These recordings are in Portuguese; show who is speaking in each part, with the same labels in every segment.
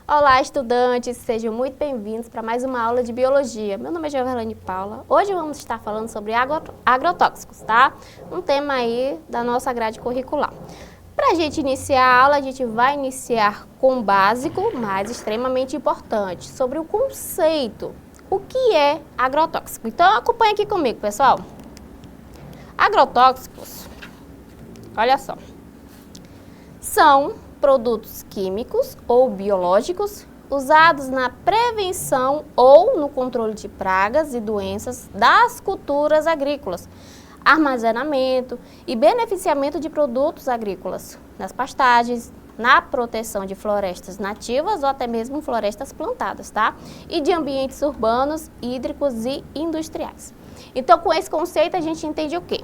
Speaker 1: Olá, estudantes! Sejam muito bem-vindos para mais uma aula de Biologia. Meu nome é Giovanna Paula. Hoje vamos estar falando sobre agrotóxicos, tá? Um tema aí da nossa grade curricular. Para a gente iniciar a aula, a gente vai iniciar com o básico, mas extremamente importante, sobre o conceito. O que é agrotóxico? Então, acompanhe aqui comigo, pessoal. Agrotóxicos, olha só, são produtos químicos ou biológicos usados na prevenção ou no controle de pragas e doenças das culturas agrícolas, armazenamento e beneficiamento de produtos agrícolas, nas pastagens, na proteção de florestas nativas ou até mesmo florestas plantadas, tá? E de ambientes urbanos, hídricos e industriais. Então, com esse conceito, a gente entende o quê?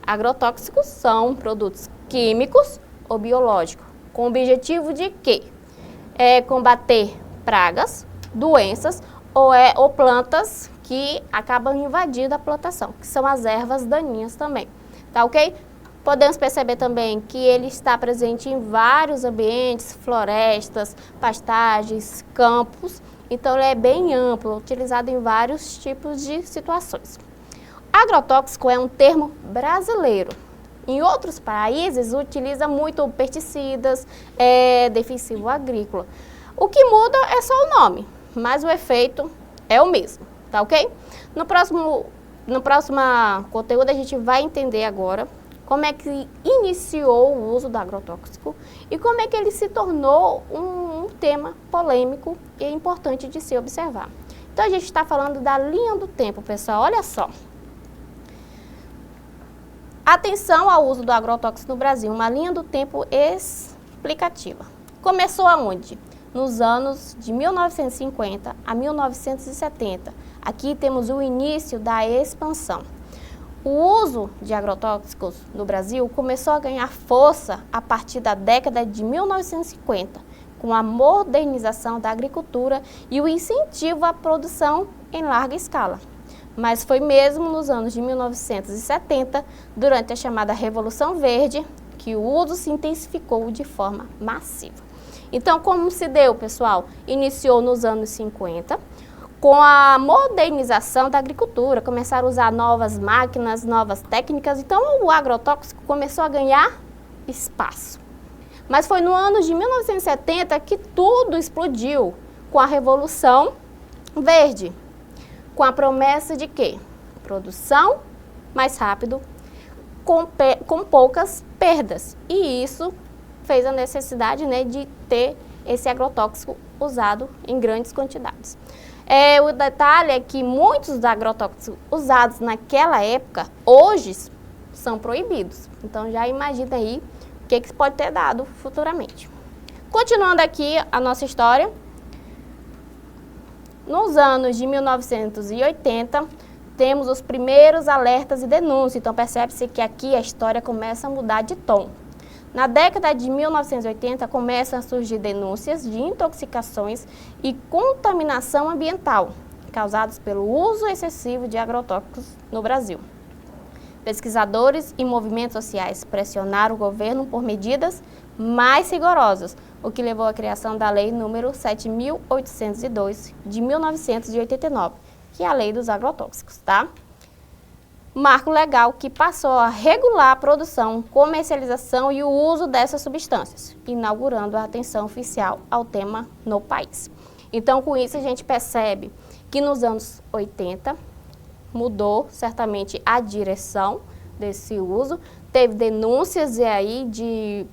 Speaker 1: Agrotóxicos são produtos químicos ou biológicos, com o objetivo de quê? Combater pragas, doenças ou plantas que acabam invadindo a plantação, que são as ervas daninhas também, tá ok? Podemos perceber também que ele está presente em vários ambientes, florestas, pastagens, campos, então ele é bem amplo, utilizado em vários tipos de situações. Agrotóxico é um termo brasileiro. Em outros países, utiliza muito pesticidas, defensivo agrícola. O que muda é só o nome, mas o efeito é o mesmo, tá ok? No próximo conteúdo, a gente vai entender agora como é que iniciou o uso do agrotóxico e como é que ele se tornou um tema polêmico e importante de se observar. Então, a gente está falando da linha do tempo, pessoal, olha só. Atenção ao uso do agrotóxico no Brasil, uma linha do tempo explicativa. Começou aonde? Nos anos de 1950 a 1970. Aqui temos o início da expansão. O uso de agrotóxicos no Brasil começou a ganhar força a partir da década de 1950, com a modernização da agricultura e o incentivo à produção em larga escala. Mas foi mesmo nos anos de 1970, durante a chamada Revolução Verde, que o uso se intensificou de forma massiva. Então, como se deu, pessoal? Iniciou nos anos 50, com a modernização da agricultura, começaram a usar novas máquinas, novas técnicas, então o agrotóxico começou a ganhar espaço. Mas foi no ano de 1970 que tudo explodiu com a Revolução Verde. Com a promessa de quê? Produção mais rápido, com poucas perdas. E isso fez a necessidade, né, de ter esse agrotóxico usado em grandes quantidades. O detalhe é que muitos dos agrotóxicos usados naquela época, hoje, são proibidos. Então, já imagina aí o que pode ter dado futuramente. Continuando aqui a nossa história. Nos anos de 1980, temos os primeiros alertas e denúncias, então percebe-se que aqui a história começa a mudar de tom. Na década de 1980, começam a surgir denúncias de intoxicações e contaminação ambiental, causados pelo uso excessivo de agrotóxicos no Brasil. Pesquisadores e movimentos sociais pressionaram o governo por medidas mais rigorosas, o que levou à criação da Lei número 7.802, de 1989, que é a Lei dos Agrotóxicos, tá? Marco legal que passou a regular a produção, comercialização e o uso dessas substâncias, inaugurando a atenção oficial ao tema no país. Então, com isso, a gente percebe que nos anos 80, mudou certamente a direção desse uso, teve denúncias aí de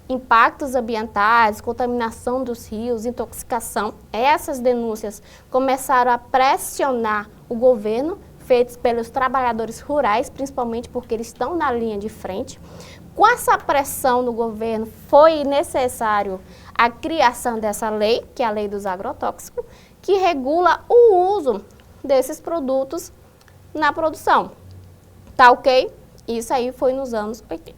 Speaker 1: impactos ambientais, contaminação dos rios, intoxicação. Essas denúncias começaram a pressionar o governo, feitos pelos trabalhadores rurais, principalmente porque eles estão na linha de frente. Com essa pressão no governo, foi necessário a criação dessa lei, que é a Lei dos Agrotóxicos, que regula o uso desses produtos na produção. Tá ok? Isso aí foi nos anos 80.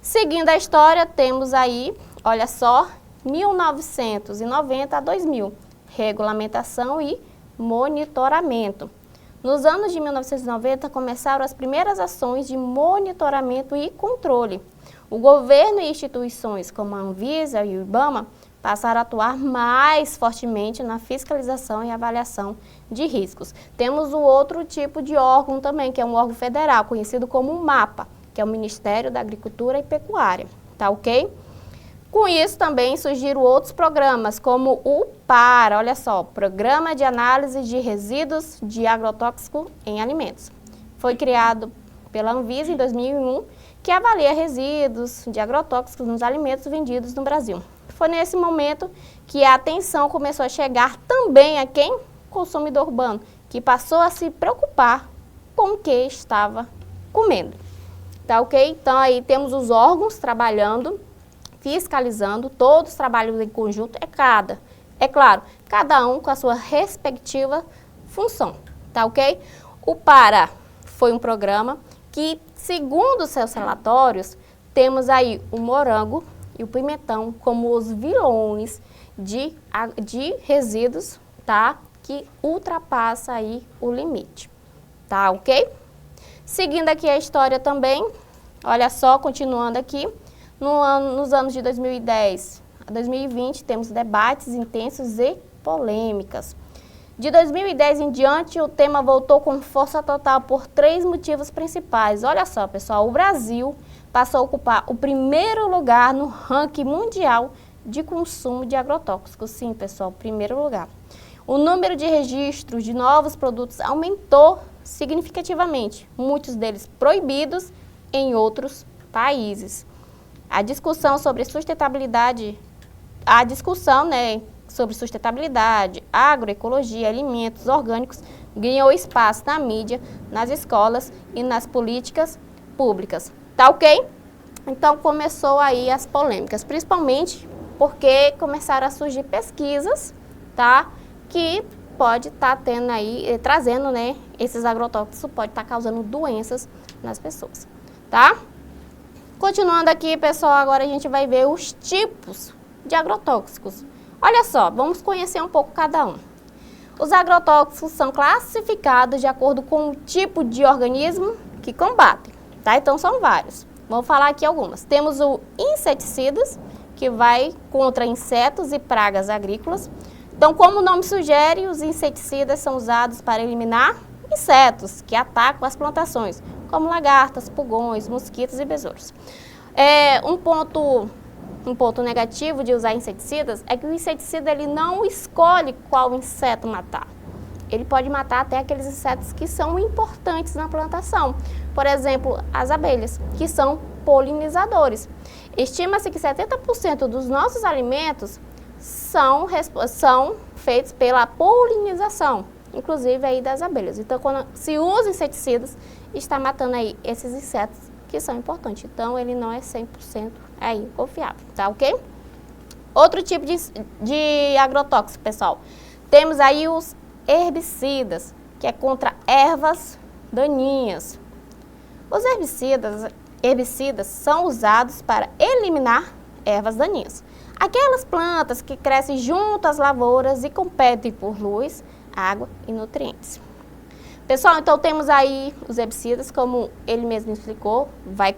Speaker 1: Seguindo a história, temos aí, olha só, 1990 a 2000, regulamentação e monitoramento. Nos anos de 1990, começaram as primeiras ações de monitoramento e controle. O governo e instituições como a Anvisa e o IBAMA passaram a atuar mais fortemente na fiscalização e avaliação de riscos. Temos o outro tipo de órgão também, que é um órgão federal, conhecido como o MAPA, que é o Ministério da Agricultura e Pecuária, tá ok? Com isso também surgiram outros programas, como o PARA, olha só, Programa de Análise de Resíduos de Agrotóxico em Alimentos. Foi criado pela Anvisa em 2001, que avalia resíduos de agrotóxicos nos alimentos vendidos no Brasil. Foi nesse momento que a atenção começou a chegar também a quem? Consumidor urbano, que passou a se preocupar com o que estava comendo. Tá ok? Então aí temos os órgãos trabalhando, fiscalizando, todos trabalham em conjunto, é claro, cada um com a sua respectiva função, tá ok? O PARA foi um programa que, segundo seus relatórios, temos aí o morango e o pimentão como os vilões de resíduos, tá? Que ultrapassa aí o limite, tá ok? Seguindo aqui a história também, olha só, continuando aqui, nos anos de 2010 a 2020, temos debates intensos e polêmicas. De 2010 em diante, o tema voltou com força total por 3 motivos principais. Olha só, pessoal, o Brasil passou a ocupar o primeiro lugar no ranking mundial de consumo de agrotóxicos. Sim, pessoal, primeiro lugar. O número de registros de novos produtos aumentou significativamente, muitos deles proibidos em outros países. A discussão sobre sustentabilidade, sobre sustentabilidade, agroecologia, alimentos orgânicos ganhou espaço na mídia, nas escolas e nas políticas públicas. Tá ok? Então começou aí as polêmicas, principalmente porque começaram a surgir pesquisas, tá? Que pode estar tendo aí, trazendo, né? Esses agrotóxicos pode estar causando doenças nas pessoas, tá? Continuando aqui, pessoal, agora a gente vai ver os tipos de agrotóxicos. Olha só, vamos conhecer um pouco cada um. Os agrotóxicos são classificados de acordo com o tipo de organismo que combatem, tá? Então são vários. Vamos falar aqui algumas. Temos o inseticidas, que vai contra insetos e pragas agrícolas. Então, como o nome sugere, os inseticidas são usados para eliminar insetos que atacam as plantações, como lagartas, pulgões, mosquitos e besouros. Um ponto negativo de usar inseticidas é que o inseticida ele não escolhe qual inseto matar. Ele pode matar até aqueles insetos que são importantes na plantação. Por exemplo, as abelhas, que são polinizadores. Estima-se que 70% dos nossos alimentos são feitos pela polinização, inclusive aí das abelhas. Então, quando se usa inseticidas, está matando aí esses insetos que são importantes. Então, ele não é 100% aí confiável, tá ok? Outro tipo de agrotóxico, pessoal. Temos aí os herbicidas, que é contra ervas daninhas. Os herbicidas são usados para eliminar ervas daninhas. Aquelas plantas que crescem junto às lavouras e competem por luz, água e nutrientes. Pessoal, então temos aí os herbicidas, como ele mesmo explicou, vai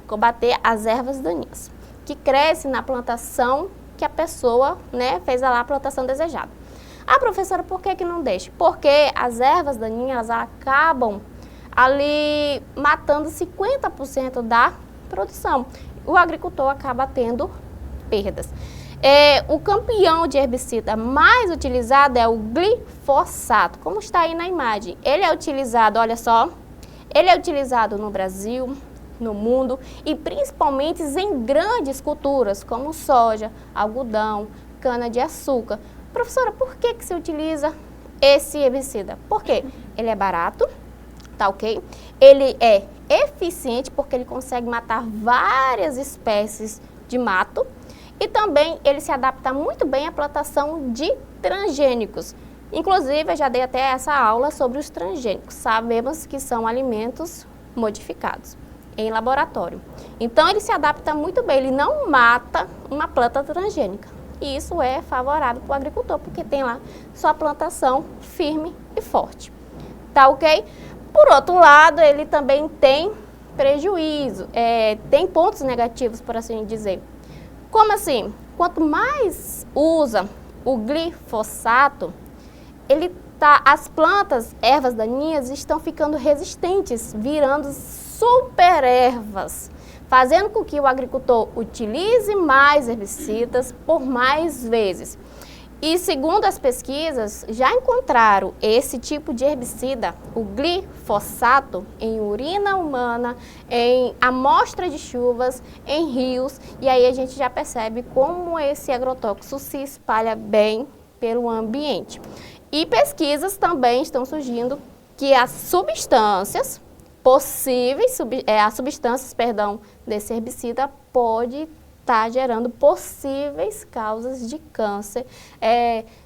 Speaker 1: combater as ervas daninhas, que crescem na plantação que a pessoa, né, fez lá a plantação desejada. Ah, professora, por que não deixa? Porque as ervas daninhas acabam ali matando 50% da produção. O agricultor acaba tendo perdas. O campeão de herbicida mais utilizado é o glifosato, como está aí na imagem. Ele é utilizado, olha só, ele é utilizado no Brasil, no mundo e principalmente em grandes culturas como soja, algodão, cana-de-açúcar. Professora, por que se utiliza esse herbicida? Por quê? Ele é barato, tá ok? Ele é eficiente porque ele consegue matar várias espécies de mato e também ele se adapta muito bem à plantação de transgênicos. Inclusive, eu já dei até essa aula sobre os transgênicos. Sabemos que são alimentos modificados em laboratório. Então, ele se adapta muito bem, ele não mata uma planta transgênica. E isso é favorável para o agricultor, porque tem lá sua plantação firme e forte. Tá ok? Por outro lado, ele também tem prejuízo, tem pontos negativos, por assim dizer. Como assim? Quanto mais usa o glifosato, as plantas, ervas daninhas, estão ficando resistentes, virando super ervas, fazendo com que o agricultor utilize mais herbicidas por mais vezes. E segundo as pesquisas, já encontraram esse tipo de herbicida, o glifosato, em urina humana, em amostra de chuvas, em rios, e aí a gente já percebe como esse agrotóxico se espalha bem pelo ambiente. E pesquisas também estão surgindo que as substâncias desse herbicida pode estar gerando possíveis causas de câncer,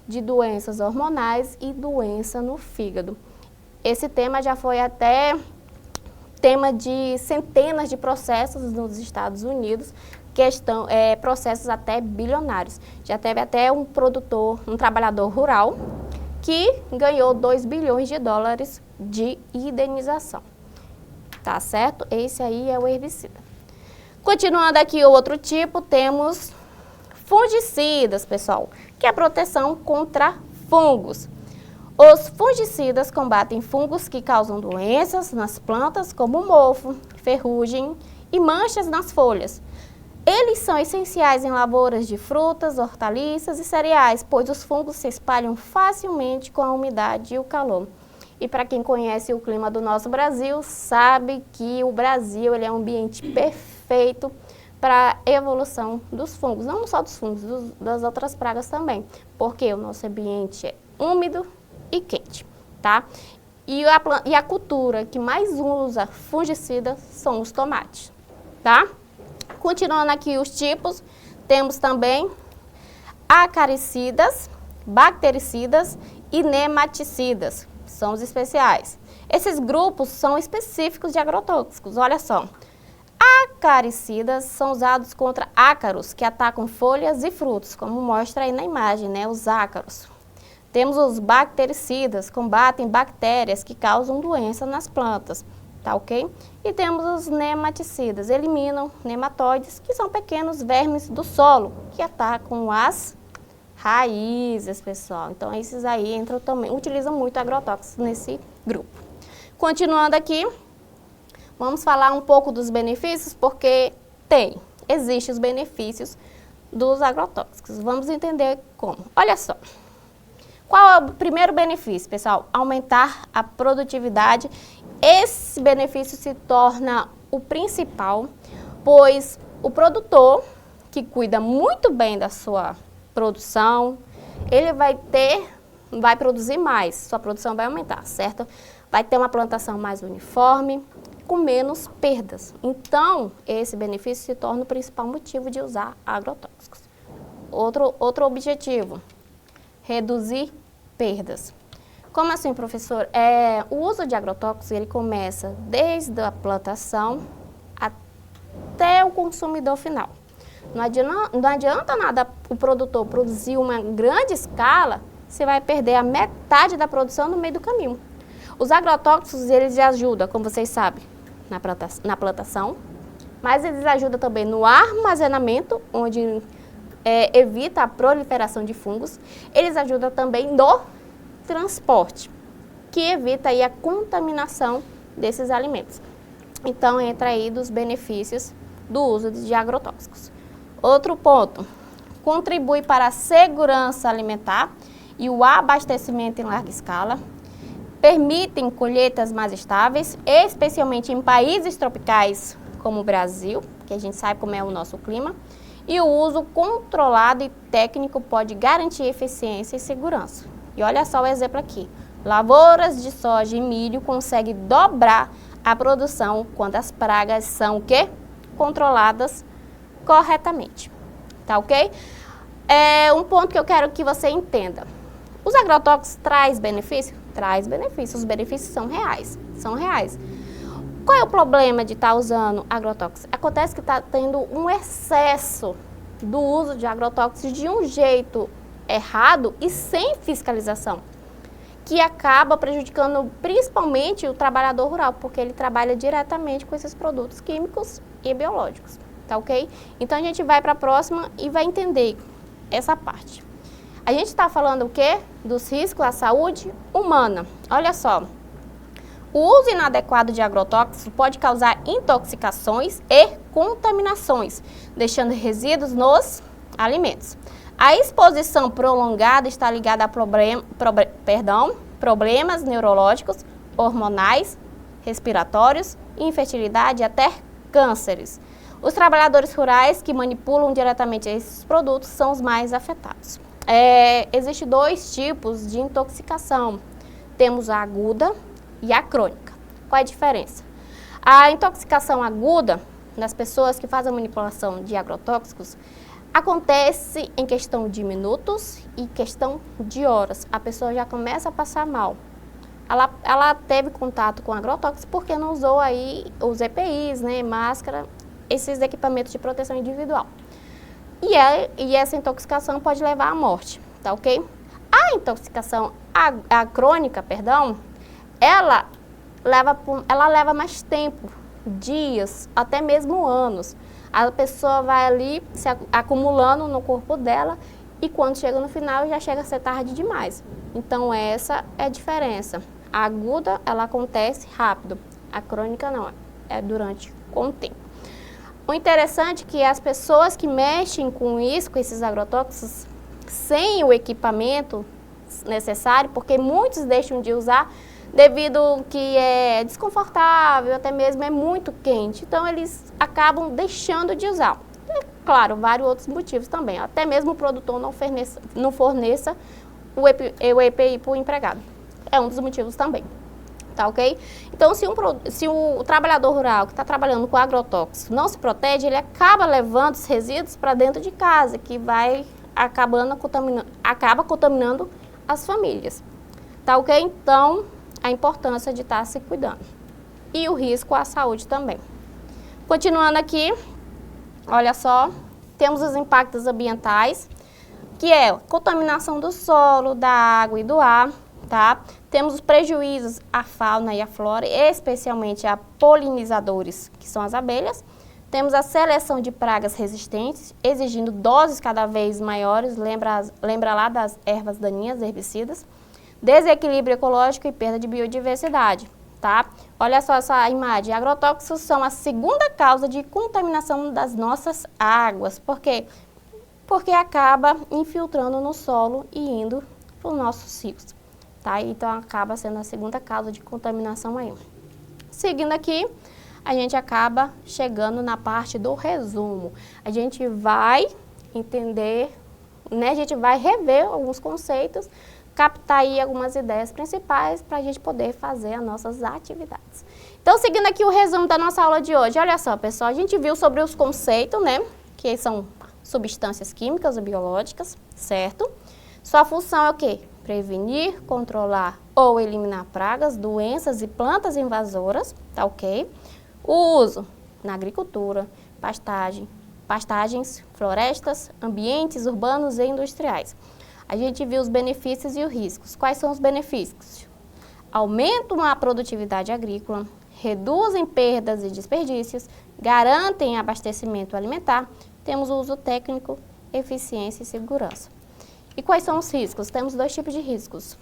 Speaker 1: de doenças hormonais e doença no fígado. Esse tema já foi até tema de centenas de processos nos Estados Unidos, processos até bilionários. Já teve até um trabalhador rural, que ganhou 2 bilhões de dólares de indenização. Tá certo? Esse aí é o herbicida. Continuando aqui o outro tipo, temos fungicidas, pessoal, que é a proteção contra fungos. Os fungicidas combatem fungos que causam doenças nas plantas, como mofo, ferrugem e manchas nas folhas. Eles são essenciais em lavouras de frutas, hortaliças e cereais, pois os fungos se espalham facilmente com a umidade e o calor. E para quem conhece o clima do nosso Brasil, sabe que o Brasil ele é um ambiente perfeito para a evolução dos fungos. Não só dos fungos, das outras pragas também, porque o nosso ambiente é úmido e quente, tá? E a cultura que mais usa fungicida são os tomates, tá? Continuando aqui os tipos, temos também acaricidas, bactericidas e nematicidas, são os especiais. Esses grupos são específicos de agrotóxicos, olha só. Acaricidas são usados contra ácaros, que atacam folhas e frutos, como mostra aí na imagem, né, os ácaros. Temos os bactericidas, combatem bactérias que causam doença nas plantas, tá ok? E temos os nematicidas, eliminam nematóides, que são pequenos vermes do solo, que atacam as raízes, pessoal. Então, esses aí entram também, utilizam muito agrotóxicos nesse grupo. Continuando aqui, vamos falar um pouco dos benefícios, porque existem os benefícios dos agrotóxicos. Vamos entender como. Olha só. Qual é o primeiro benefício, pessoal? Aumentar a produtividade. Esse benefício se torna o principal, pois o produtor que cuida muito bem da sua produção, ele vai produzir mais, sua produção vai aumentar, certo? Vai ter uma plantação mais uniforme, com menos perdas. Então, esse benefício se torna o principal motivo de usar agrotóxicos. Outro objetivo, reduzir perdas. Como assim, professor? O uso de agrotóxicos, ele começa desde a plantação até o consumidor final. Não adianta nada o produtor produzir uma grande escala, você vai perder a metade da produção no meio do caminho. Os agrotóxicos, eles ajudam, como vocês sabem, na plantação, mas eles ajudam também no armazenamento, onde evita a proliferação de fungos. Eles ajudam também no transporte, que evita aí a contaminação desses alimentos. Então, entra aí dos benefícios do uso de agrotóxicos. Outro ponto, contribui para a segurança alimentar e o abastecimento em larga escala, permitem colheitas mais estáveis, especialmente em países tropicais como o Brasil, que a gente sabe como é o nosso clima, e o uso controlado e técnico pode garantir eficiência e segurança. E olha só o exemplo aqui, lavouras de soja e milho conseguem dobrar a produção quando as pragas são o quê? Controladas corretamente, tá ok? Um ponto que eu quero que você entenda. Os agrotóxicos traz benefício? Traz benefícios, os benefícios são reais. Qual é o problema de estar usando agrotóxicos? Acontece que está tendo um excesso do uso de agrotóxicos de um jeito errado e sem fiscalização, que acaba prejudicando principalmente o trabalhador rural, porque ele trabalha diretamente com esses produtos químicos e biológicos, tá ok? Então a gente vai para a próxima e vai entender essa parte. A gente está falando o quê? Dos riscos à saúde humana. Olha só, o uso inadequado de agrotóxicos pode causar intoxicações e contaminações, deixando resíduos nos alimentos. A exposição prolongada está ligada a problemas neurológicos, hormonais, respiratórios, infertilidade e até cânceres. Os trabalhadores rurais que manipulam diretamente esses produtos são os mais afetados. Existem dois tipos de intoxicação. Temos a aguda e a crônica. Qual é a diferença? A intoxicação aguda, nas pessoas que fazem a manipulação de agrotóxicos, acontece em questão de minutos e questão de horas. A pessoa já começa a passar mal. Ela teve contato com agrotóxicos porque não usou aí os EPIs, né, máscara, esses equipamentos de proteção individual. E essa intoxicação pode levar à morte, tá ok? A intoxicação crônica, ela leva mais tempo, dias, até mesmo anos. A pessoa vai ali se acumulando no corpo dela e quando chega no final já chega a ser tarde demais. Então essa é a diferença. A aguda, ela acontece rápido, a crônica não, é durante com o tempo. O interessante é que as pessoas que mexem com isso, com esses agrotóxicos, sem o equipamento necessário, porque muitos deixam de usar devido que é desconfortável, até mesmo é muito quente, então eles acabam deixando de usar. E, claro, vários outros motivos também, até mesmo o produtor não forneça o EPI para o empregado, é um dos motivos também. Tá ok? Então, se o trabalhador rural que está trabalhando com agrotóxico não se protege, ele acaba levando os resíduos para dentro de casa, que acaba contaminando as famílias. Tá ok? Então, a importância de estar se cuidando. E o risco à saúde também. Continuando aqui, olha só, temos os impactos ambientais, que é a contaminação do solo, da água e do ar, tá? Temos os prejuízos à fauna e à flora, especialmente a polinizadores, que são as abelhas. Temos a seleção de pragas resistentes, exigindo doses cada vez maiores, lembra lá das ervas daninhas, herbicidas. Desequilíbrio ecológico e perda de biodiversidade, tá? Olha só essa imagem, agrotóxicos são a segunda causa de contaminação das nossas águas. Por quê? Porque acaba infiltrando no solo e indo para os nossos rios. Tá? Então, acaba sendo a segunda causa de contaminação aí. Seguindo aqui, a gente acaba chegando na parte do resumo. A gente vai entender, né? A gente vai rever alguns conceitos, captar aí algumas ideias principais para a gente poder fazer as nossas atividades. Então, seguindo aqui o resumo da nossa aula de hoje. Olha só, pessoal, a gente viu sobre os conceitos, né? Que são substâncias químicas ou biológicas, certo? Sua função é o quê? Prevenir, controlar ou eliminar pragas, doenças e plantas invasoras, tá ok? O uso na agricultura, pastagens, florestas, ambientes urbanos e industriais. A gente viu os benefícios e os riscos. Quais são os benefícios? Aumentam a produtividade agrícola, reduzem perdas e desperdícios, garantem abastecimento alimentar, temos o uso técnico, eficiência e segurança. E quais são os riscos? Temos dois tipos de riscos,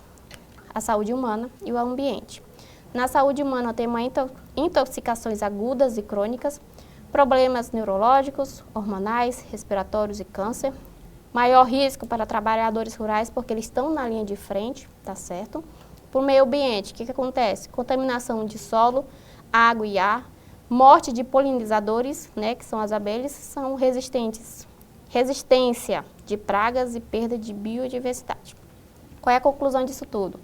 Speaker 1: a saúde humana e o ambiente. Na saúde humana temos intoxicações agudas e crônicas, problemas neurológicos, hormonais, respiratórios e câncer. Maior risco para trabalhadores rurais porque eles estão na linha de frente, tá certo? Para o meio ambiente, o que acontece? Contaminação de solo, água e ar, morte de polinizadores, né, que são as abelhas, são resistência de pragas e perda de biodiversidade. Qual é a conclusão disso tudo?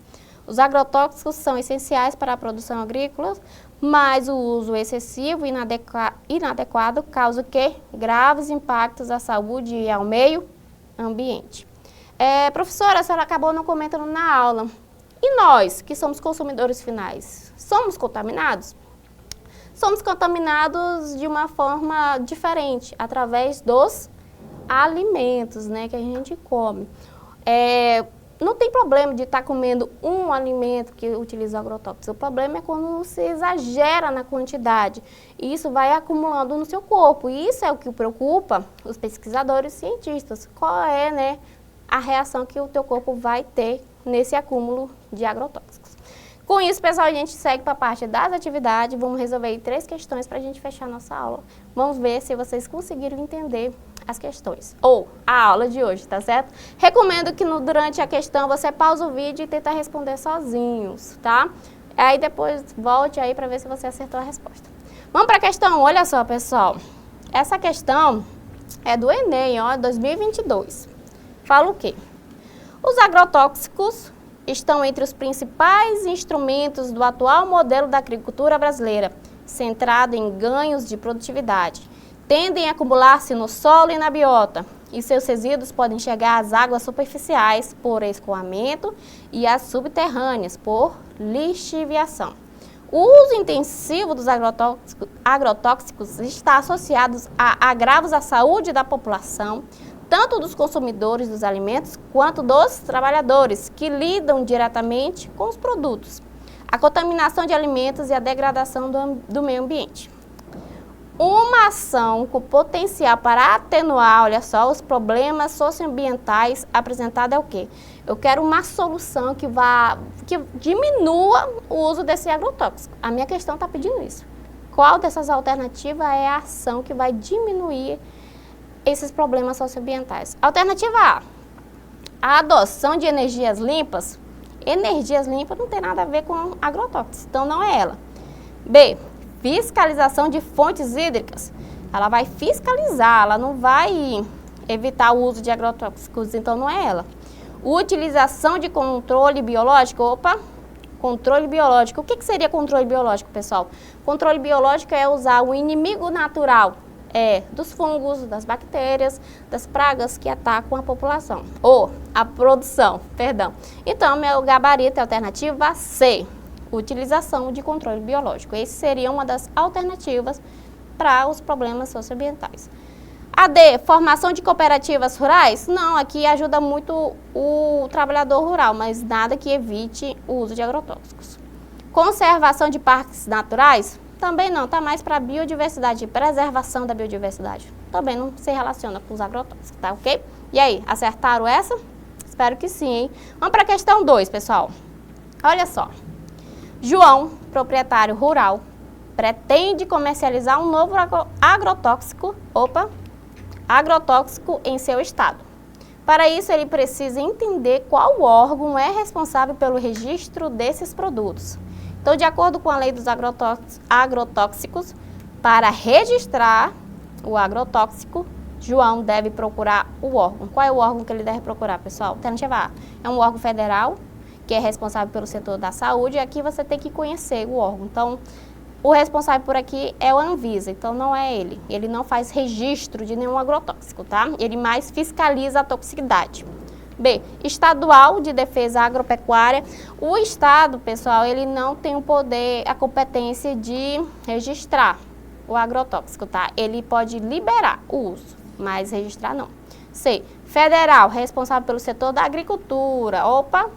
Speaker 1: Os agrotóxicos são essenciais para a produção agrícola, mas o uso excessivo e inadequado causa o quê? Graves impactos à saúde e ao meio ambiente. Professora, a senhora acabou não comentando na aula. E nós, que somos consumidores finais, somos contaminados? Somos contaminados de uma forma diferente, através dos alimentos, né, que a gente come. não tem problema de estar comendo um alimento que utiliza agrotóxicos. O problema é quando você exagera na quantidade. E isso vai acumulando no seu corpo. E isso é o que preocupa os pesquisadores e cientistas. Qual é, né, a reação que o teu corpo vai ter nesse acúmulo de agrotóxicos. Com isso, pessoal, a gente segue para a parte das atividades. Vamos resolver aí 3 questões para a gente fechar a nossa aula. Vamos ver se vocês conseguiram entender as questões, ou a aula de hoje, tá certo? Recomendo que durante a questão você pausa o vídeo e tenta responder sozinhos, tá? Aí depois volte aí para ver se você acertou a resposta. Vamos para a questão, olha só, pessoal. Essa questão é do Enem, ó, 2022. Fala o quê? Os agrotóxicos estão entre os principais instrumentos do atual modelo da agricultura brasileira, centrado em ganhos de produtividade. Tendem a acumular-se no solo e na biota, e seus resíduos podem chegar às águas superficiais por escoamento e às subterrâneas por lixiviação. O uso intensivo dos agrotóxicos está associado a agravos à saúde da população, tanto dos consumidores dos alimentos quanto dos trabalhadores que lidam diretamente com os produtos, a contaminação de alimentos e a degradação do meio ambiente. Uma ação com potencial para atenuar, olha só, os problemas socioambientais apresentada é o quê? Eu quero uma solução que diminua o uso desse agrotóxico. A minha questão está pedindo isso. Qual dessas alternativas é a ação que vai diminuir esses problemas socioambientais? Alternativa A, a adoção de energias limpas. Energias limpas não tem nada a ver com agrotóxicos, então não é ela. B, fiscalização de fontes hídricas. Ela vai fiscalizar, ela não vai evitar o uso de agrotóxicos, então não é ela. Utilização de controle biológico. Opa, controle biológico. O que seria controle biológico, pessoal? Controle biológico é usar o inimigo natural, dos fungos, das bactérias, das pragas que atacam a população, ou a produção, perdão. Então, meu gabarito é a alternativa C, utilização de controle biológico. Essa seria uma das alternativas para os problemas socioambientais. A D, formação de cooperativas rurais? Não, aqui ajuda muito o trabalhador rural, mas nada que evite o uso de agrotóxicos. Conservação de parques naturais? Também não, está mais para biodiversidade, preservação da biodiversidade. Também não se relaciona com os agrotóxicos, tá ok? E aí, acertaram essa? Espero que sim, hein? Vamos para a questão 2, pessoal. Olha só. João, proprietário rural, pretende comercializar um novo agrotóxico em seu estado. Para isso, ele precisa entender qual órgão é responsável pelo registro desses produtos. Então, de acordo com a lei dos agrotóxicos, para registrar o agrotóxico, João deve procurar o órgão. Qual é o órgão que ele deve procurar, pessoal? Alternativa A, é um órgão federal, que é responsável pelo setor da saúde, e aqui você tem que conhecer o órgão. Então, o responsável por aqui é o Anvisa, então não é ele. Ele não faz registro de nenhum agrotóxico, tá? Ele mais fiscaliza a toxicidade. B, estadual de defesa agropecuária. O estado, pessoal, ele não tem o poder, a competência de registrar o agrotóxico, tá? Ele pode liberar o uso, mas registrar não. C, federal, responsável pelo setor da agricultura. Opa!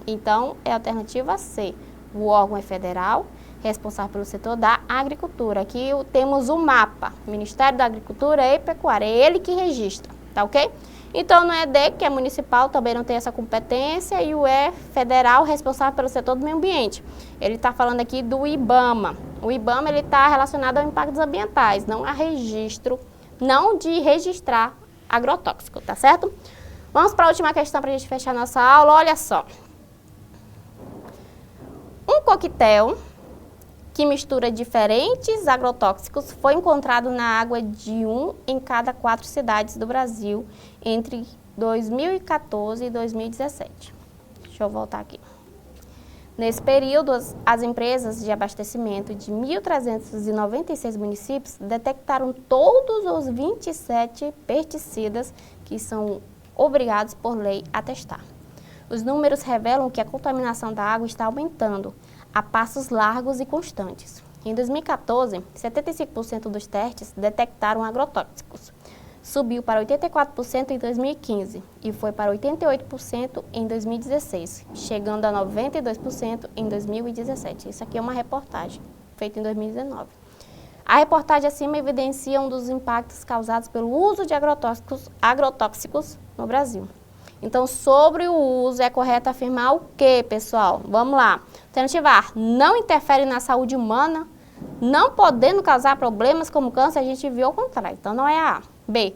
Speaker 1: Então, é a alternativa C. O órgão é federal, responsável pelo setor da agricultura. Aqui temos o MAPA, Ministério da Agricultura e Pecuária. É ele que registra, tá ok? Então, no ED, que é municipal, também não tem essa competência. E o E, federal, responsável pelo setor do meio ambiente. Ele está falando aqui do IBAMA. O IBAMA está relacionado a impactos ambientais, não a registro, não de registrar agrotóxico, tá certo? Vamos para a última questão para a gente fechar nossa aula. Olha só. Um coquetel que mistura diferentes agrotóxicos foi encontrado na água de 1 em cada 4 cidades do Brasil entre 2014 e 2017. Deixa eu voltar aqui. Nesse período, as empresas de abastecimento de 1.396 municípios detectaram todos os 27 pesticidas que são obrigados por lei a testar. Os números revelam que a contaminação da água está aumentando a passos largos e constantes. Em 2014, 75% dos testes detectaram agrotóxicos. subiu para 84% em 2015 e foi para 88% em 2016, chegando a 92% em 2017. Isso aqui é uma reportagem feita em 2019. A reportagem acima evidencia um dos impactos causados pelo uso de agrotóxicos no Brasil. Então, sobre o uso, é correto afirmar o quê, pessoal? Vamos lá. Alternativa A, não interfere na saúde humana, não podendo causar problemas como câncer, a gente viu ao contrário, então não é a A. B,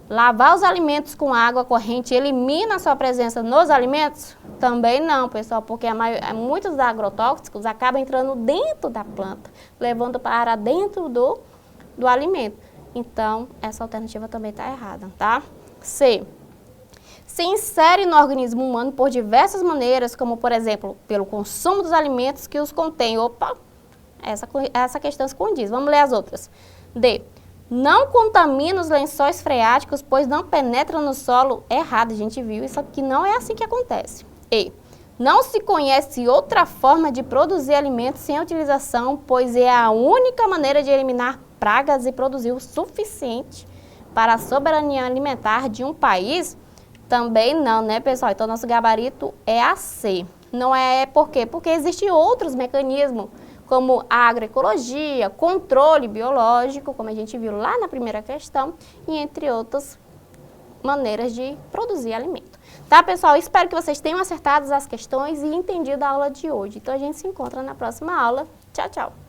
Speaker 1: lavar os alimentos com água corrente elimina a sua presença nos alimentos? Também não, pessoal, porque muitos agrotóxicos acabam entrando dentro da planta, levando para dentro do alimento. Então, essa alternativa também está errada, tá? C, se insere no organismo humano por diversas maneiras, como, por exemplo, pelo consumo dos alimentos que os contêm. Opa, essa questão se condiz. Vamos ler as outras. D, não contamina os lençóis freáticos, pois não penetra no solo. Errado, a gente viu, isso aqui não é assim que acontece. E, não se conhece outra forma de produzir alimentos sem utilização, pois é a única maneira de eliminar pragas e produzir o suficiente para a soberania alimentar de um país. Também não, né, pessoal? Então, nosso gabarito é a C. Não é por quê? Porque existem outros mecanismos, como a agroecologia, controle biológico, como a gente viu lá na primeira questão, e entre outras maneiras de produzir alimento. Tá, pessoal? Espero que vocês tenham acertado as questões e entendido a aula de hoje. Então, a gente se encontra na próxima aula. Tchau, tchau!